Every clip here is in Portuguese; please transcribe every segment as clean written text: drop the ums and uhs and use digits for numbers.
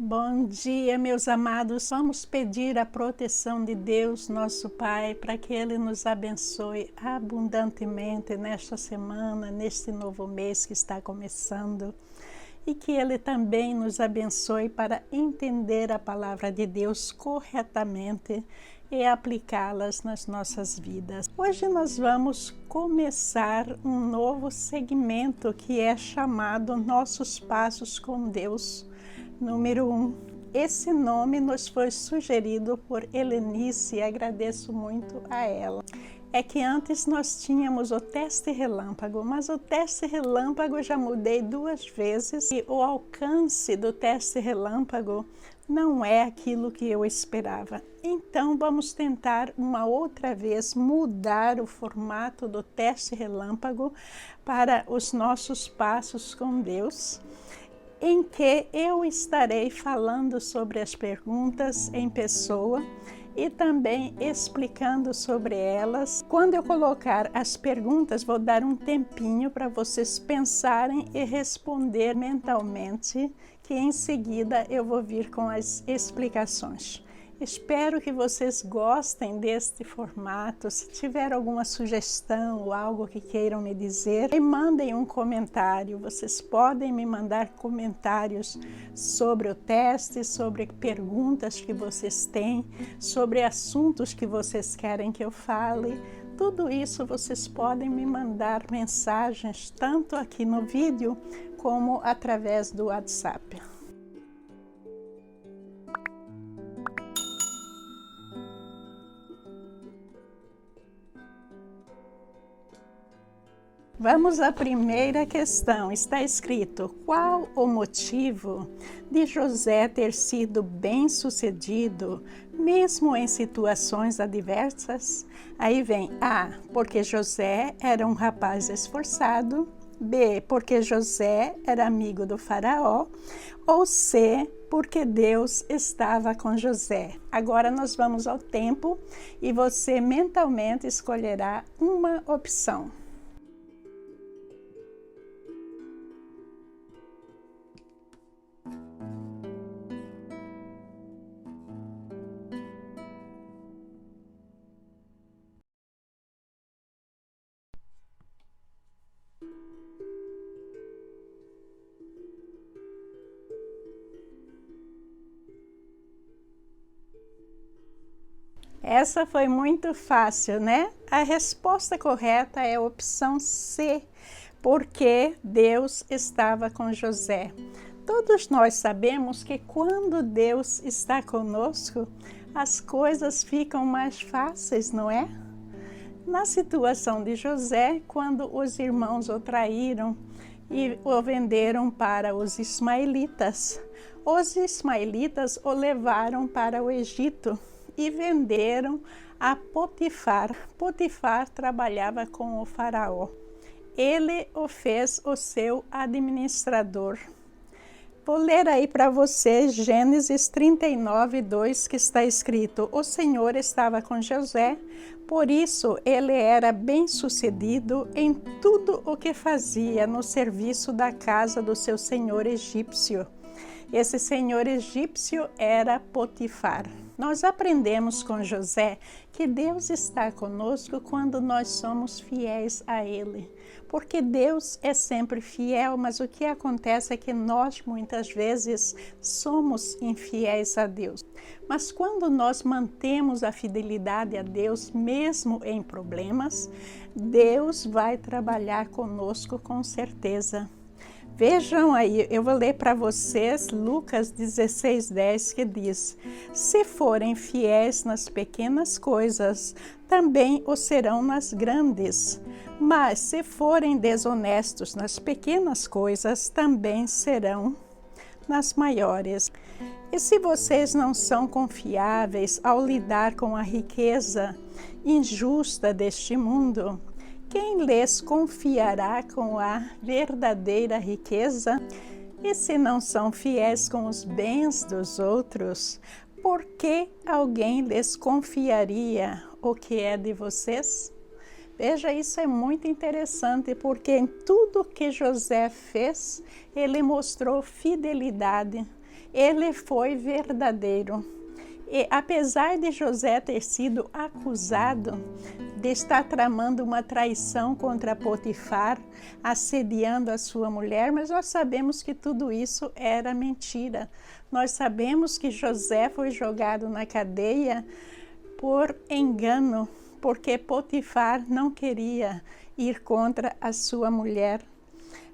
Bom dia, meus amados. Vamos pedir a proteção de Deus, nosso Pai, para que Ele nos abençoe abundantemente nesta semana, neste novo mês que está começando. E que Ele também nos abençoe para entender a palavra de Deus corretamente e aplicá-las nas nossas vidas. Hoje nós vamos começar um novo segmento que é chamado Nossos Passos com Deus. Número 1. Esse nome nos foi sugerido por Helenice e agradeço muito a ela. É que antes nós tínhamos o teste relâmpago, mas o teste relâmpago já mudei 2 vezes e o alcance do teste relâmpago não é aquilo que eu esperava. Então vamos tentar uma outra vez mudar o formato do teste relâmpago para os nossos passos com Deus, em que eu estarei falando sobre as perguntas em pessoa e também explicando sobre elas. Quando eu colocar as perguntas, vou dar um tempinho para vocês pensarem e responder mentalmente, que em seguida eu vou vir com as explicações. Espero que vocês gostem deste formato. Se tiver alguma sugestão ou algo que queiram me dizer, me mandem um comentário. Vocês podem me mandar comentários sobre o teste, sobre perguntas que vocês têm, sobre assuntos que vocês querem que eu fale. Tudo isso vocês podem me mandar mensagens, tanto aqui no vídeo, como através do WhatsApp. Vamos à primeira questão. Está escrito: qual o motivo de José ter sido bem-sucedido, mesmo em situações adversas? Aí vem A, porque José era um rapaz esforçado, B, porque José era amigo do faraó, ou C, porque Deus estava com José. Agora nós vamos ao tempo e você mentalmente escolherá uma opção. Essa foi muito fácil, né? A resposta correta é a opção C, porque Deus estava com José. Todos nós sabemos que quando Deus está conosco, as coisas ficam mais fáceis, não é? Na situação de José, quando os irmãos o traíram e o venderam para os ismaelitas o levaram para o Egito e venderam a Potifar. Potifar trabalhava com o faraó. Ele o fez o seu administrador. Vou ler aí para vocês Gênesis 39:2, que está escrito: o Senhor estava com José, por isso ele era bem-sucedido em tudo o que fazia no serviço da casa do seu senhor egípcio. Esse senhor egípcio era Potifar. Nós aprendemos com José que Deus está conosco quando nós somos fiéis a Ele. Porque Deus é sempre fiel, mas o que acontece é que nós muitas vezes somos infiéis a Deus. Mas quando nós mantemos a fidelidade a Deus, mesmo em problemas, Deus vai trabalhar conosco com certeza. Vejam aí, eu vou ler para vocês Lucas 16:10, que diz: se forem fiéis nas pequenas coisas, também o serão nas grandes. Mas se forem desonestos nas pequenas coisas, também serão nas maiores. E se vocês não são confiáveis ao lidar com a riqueza injusta deste mundo, quem lhes confiará com a verdadeira riqueza? E se não são fiéis com os bens dos outros, por que alguém lhes confiaria o que é de vocês? Veja, isso é muito interessante, porque em tudo que José fez, ele mostrou fidelidade. ele foi verdadeiro. E apesar de José ter sido acusado de estar tramando uma traição contra Potifar, assediando a sua mulher, mas nós sabemos que tudo isso era mentira. Nós sabemos que José foi jogado na cadeia por engano, porque Potifar não queria ir contra a sua mulher.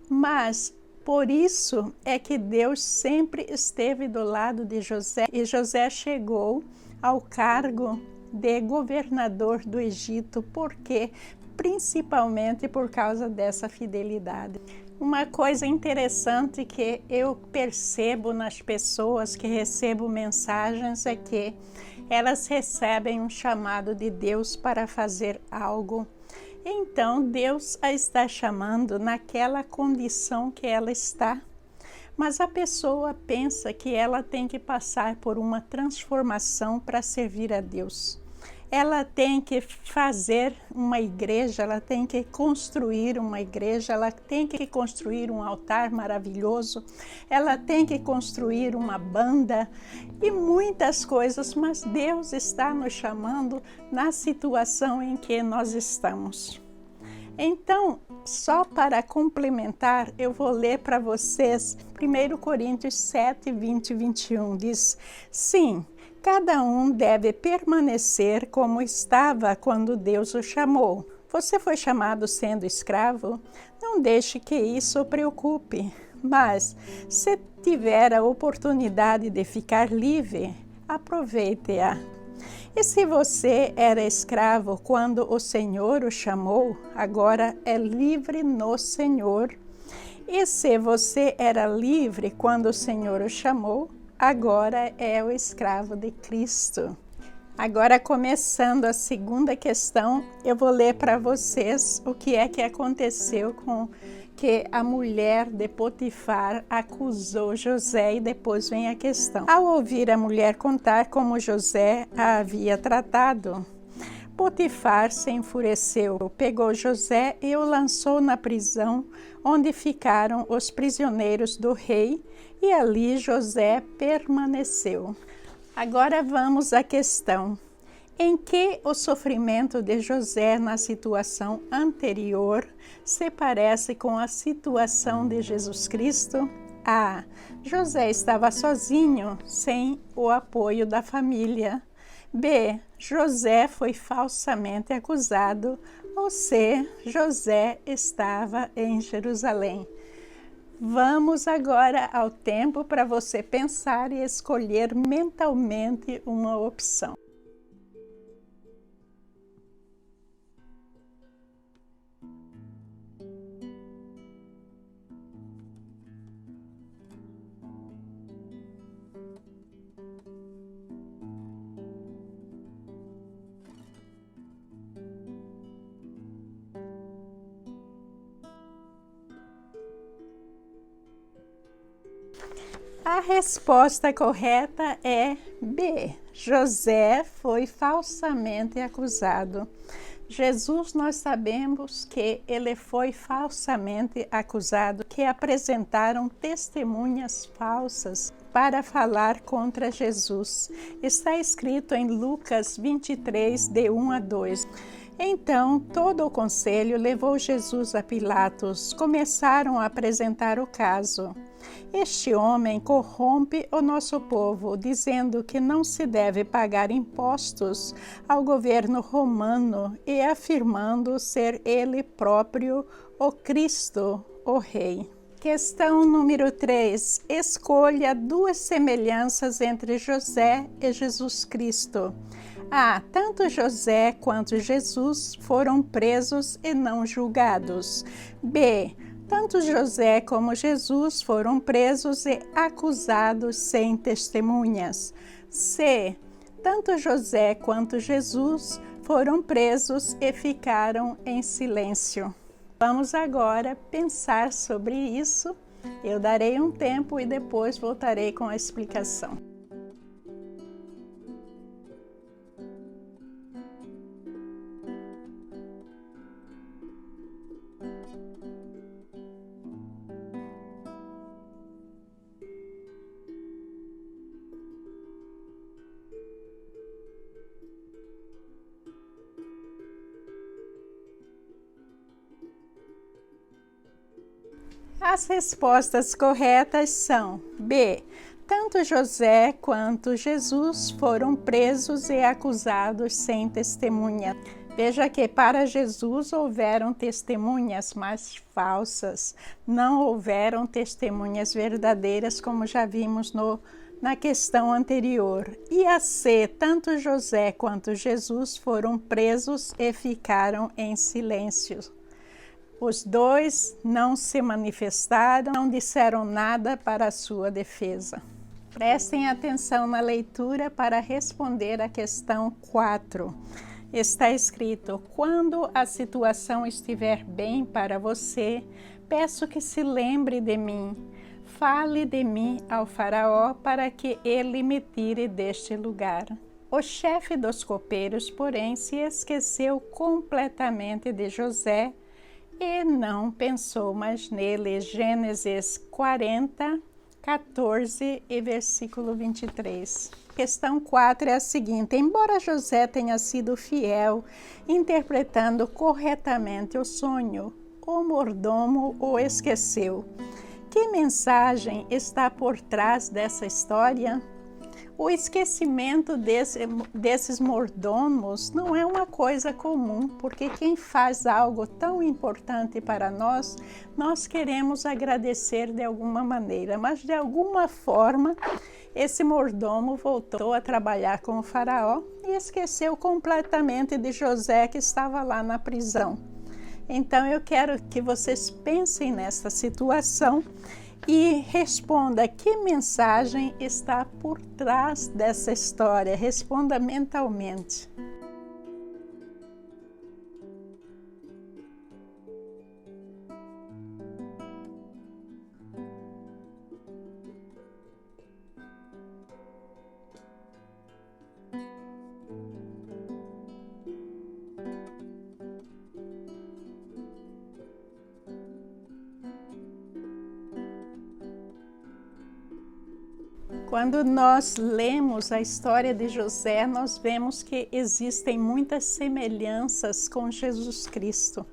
Mas por isso é que Deus sempre esteve do lado de José, e José chegou ao cargo de governador do Egito, porque principalmente por causa dessa fidelidade. Uma coisa interessante que eu percebo nas pessoas que recebo mensagens é que elas recebem um chamado de Deus para fazer algo. Então, Deus a está chamando naquela condição que ela está. Mas a pessoa pensa que ela tem que passar por uma transformação para servir a Deus. Ela tem que fazer uma igreja, ela tem que construir uma igreja, ela tem que construir um altar maravilhoso, ela tem que construir uma banda e muitas coisas, mas Deus está nos chamando na situação em que nós estamos. Então, só para complementar, eu vou ler para vocês 1 Coríntios 7, 20 e 21. Diz: sim, cada um deve permanecer como estava quando Deus o chamou. Você foi chamado sendo escravo? Não deixe que isso o preocupe. Mas, se tiver a oportunidade de ficar livre, aproveite-a. E se você era escravo quando o Senhor o chamou, agora é livre no Senhor. E se você era livre quando o Senhor o chamou, agora é o escravo de Cristo. Agora, começando a segunda questão, eu vou ler para vocês o que é que aconteceu com que a mulher de Potifar acusou José, e depois vem a questão. Ao ouvir a mulher contar como José a havia tratado, Potifar se enfureceu, pegou José e o lançou na prisão, onde ficaram os prisioneiros do rei, e ali José permaneceu. Agora vamos à questão. Em que o sofrimento de José na situação anterior se parece com a situação de Jesus Cristo? A. José estava sozinho, sem o apoio da família. B. José foi falsamente acusado. Ou C. José estava em Jerusalém. Vamos agora ao tempo para você pensar e escolher mentalmente uma opção. A resposta correta é B. José foi falsamente acusado. Jesus, nós sabemos que ele foi falsamente acusado, que apresentaram testemunhas falsas para falar contra Jesus. Está escrito em Lucas 23, de 1 a 2. Então, todo o conselho levou Jesus a Pilatos. Começaram a apresentar o caso. Este homem corrompe o nosso povo, dizendo que não se deve pagar impostos ao governo romano e afirmando ser ele próprio o Cristo, o Rei. Questão número 3. Escolha duas semelhanças entre José e Jesus Cristo. A. Tanto José quanto Jesus foram presos e não julgados. B. Tanto José como Jesus foram presos e acusados sem testemunhas. C. Tanto José quanto Jesus foram presos e ficaram em silêncio. Vamos agora pensar sobre isso. Eu darei um tempo e depois voltarei com a explicação. As respostas corretas são B. Tanto José quanto Jesus foram presos e acusados sem testemunha. Veja que para Jesus houveram testemunhas, mas falsas. Não houveram testemunhas verdadeiras, como já vimos na questão anterior. E a C, tanto José quanto Jesus foram presos e ficaram em silêncio. Os dois não se manifestaram, não disseram nada para a sua defesa. Prestem atenção na leitura para responder a questão 4. Está escrito: quando a situação estiver bem para você, peço que se lembre de mim. Fale de mim ao faraó para que ele me tire deste lugar. O chefe dos copeiros, porém, se esqueceu completamente de José e não pensou mais nele. Gênesis 40, 14 e versículo 23. Questão 4 é a seguinte: embora José tenha sido fiel, interpretando corretamente o sonho, o mordomo o esqueceu. Que mensagem está por trás dessa história? O esquecimento desses mordomos não é uma coisa comum, porque quem faz algo tão importante para nós, nós queremos agradecer de alguma maneira, mas de alguma forma esse mordomo voltou a trabalhar com o faraó e esqueceu completamente de José, que estava lá na prisão. Então eu quero que vocês pensem nessa situação e responda que mensagem está por trás dessa história. Responda mentalmente. Quando nós lemos a história de José, nós vemos que existem muitas semelhanças com Jesus Cristo.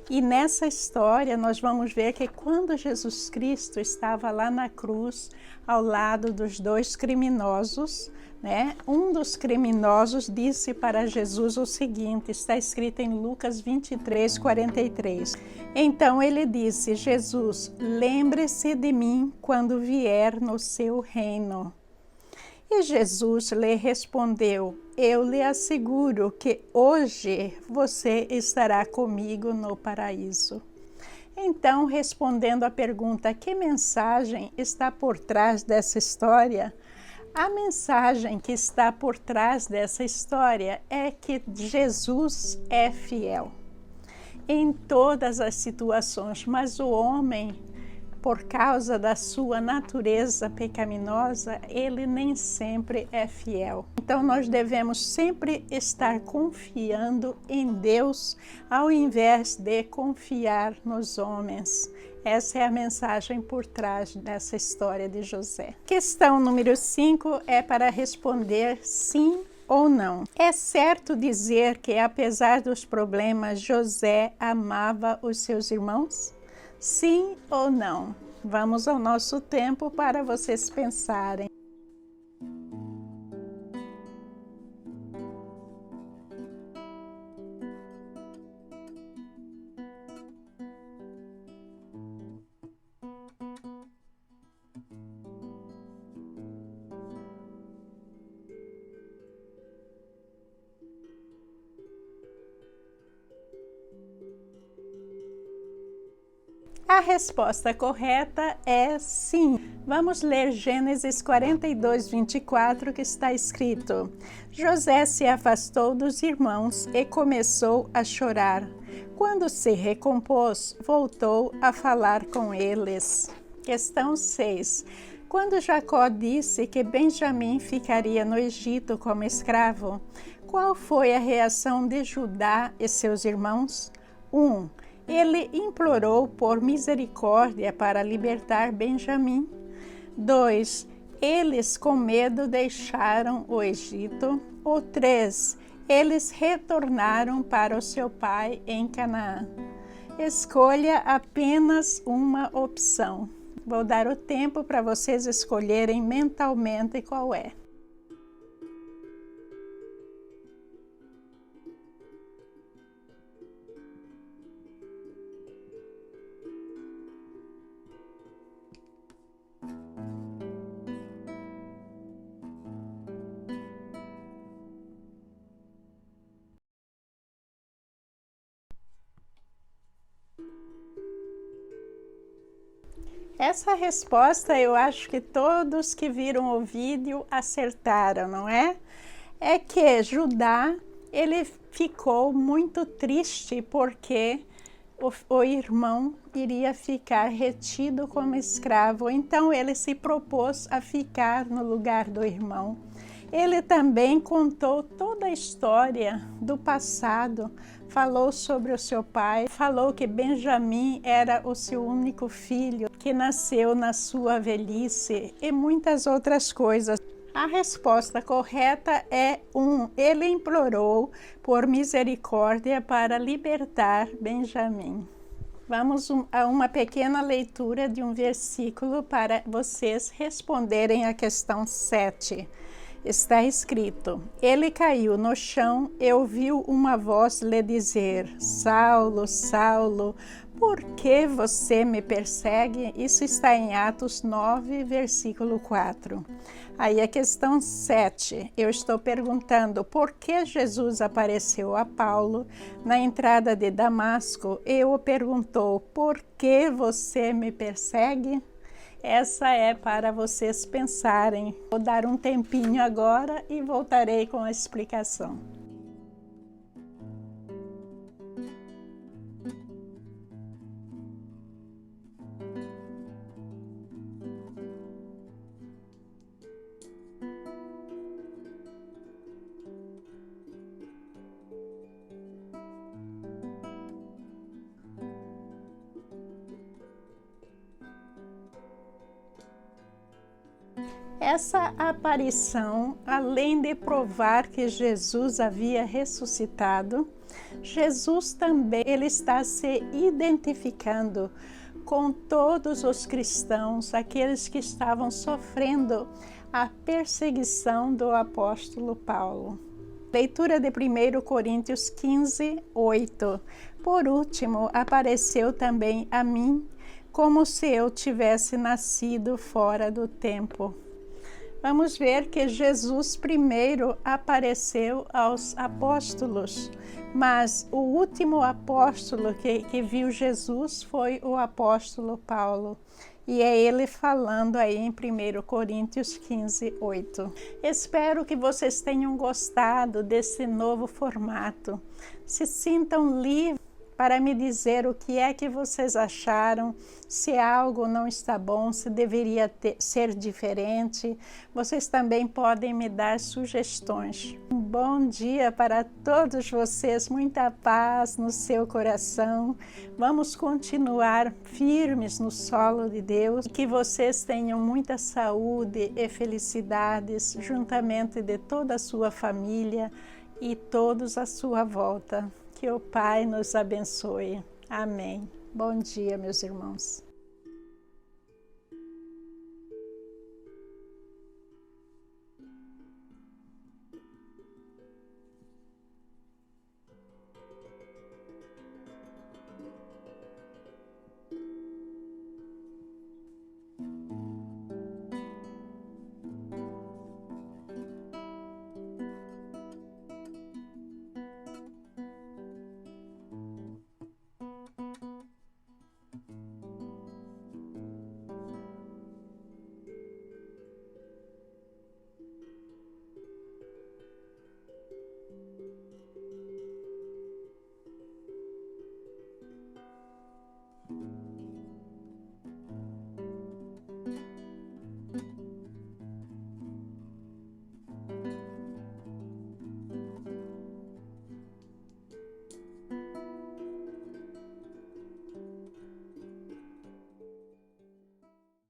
E nessa história nós vamos ver que quando Jesus Cristo estava lá na cruz, ao lado dos dois criminosos, um dos criminosos disse para Jesus o seguinte, está escrito em Lucas 23, 43. Então ele disse: Jesus, lembre-se de mim quando vier no seu reino. E Jesus lhe respondeu: eu lhe asseguro que hoje você estará comigo no paraíso. Então, respondendo à pergunta, que mensagem está por trás dessa história? A mensagem que está por trás dessa história é que Jesus é fiel em todas as situações, mas o homem, por causa da sua natureza pecaminosa, ele nem sempre é fiel. Então nós devemos sempre estar confiando em Deus ao invés de confiar nos homens. Essa é a mensagem por trás dessa história de José. Questão número 5 é para responder sim ou não. É certo dizer que, apesar dos problemas, José amava os seus irmãos? Sim ou não? Vamos ao nosso tempo para vocês pensarem. A resposta correta é sim. Vamos ler Gênesis 42, 24, que está escrito: José se afastou dos irmãos e começou a chorar. Quando se recompôs, voltou a falar com eles. Questão 6. Quando Jacó disse que Benjamim ficaria no Egito como escravo, qual foi a reação de Judá e seus irmãos? 1. Ele implorou por misericórdia para libertar Benjamim. 2. Eles, com medo, deixaram o Egito. Ou 3. Eles retornaram para o seu pai em Canaã. Escolha apenas uma opção. Vou dar o tempo para vocês escolherem mentalmente qual é. Essa resposta eu acho que todos que viram o vídeo acertaram, não é? É que Judá, ele ficou muito triste porque o irmão iria ficar retido como escravo. Então ele se propôs a ficar no lugar do irmão. Ele também contou toda a história do passado, falou sobre o seu pai, falou que Benjamim era o seu único filho, que nasceu na sua velhice e muitas outras coisas. A resposta correta é 1. Ele implorou por misericórdia para libertar Benjamim. Vamos a uma pequena leitura de um versículo para vocês responderem a questão 7. Está escrito: ele caiu no chão e ouviu uma voz lhe dizer: Saulo, Saulo, por que você me persegue? Isso está em Atos 9, versículo 4. Aí a questão 7, eu estou perguntando por que Jesus apareceu a Paulo na entrada de Damasco e o perguntou: por que você me persegue? Essa é para vocês pensarem. Vou dar um tempinho agora e voltarei com a explicação. Essa aparição, além de provar que Jesus havia ressuscitado, Jesus também ele está se identificando com todos os cristãos, aqueles que estavam sofrendo a perseguição do apóstolo Paulo. Leitura de 1 Coríntios 15, 8. Por último, apareceu também a mim, como se eu tivesse nascido fora do tempo. Vamos ver que Jesus primeiro apareceu aos apóstolos, mas o último apóstolo que viu Jesus foi o apóstolo Paulo. E é ele falando aí em 1 Coríntios 15, 8. Espero que vocês tenham gostado desse novo formato. Se sintam livres para me dizer o que é que vocês acharam, se algo não está bom, se deveria ser diferente. Vocês também podem me dar sugestões. Um bom dia para todos vocês, muita paz no seu coração. Vamos continuar firmes no solo de Deus. Que vocês tenham muita saúde e felicidades, juntamente de toda a sua família e todos à sua volta. Que o Pai nos abençoe. Amém. Bom dia, meus irmãos.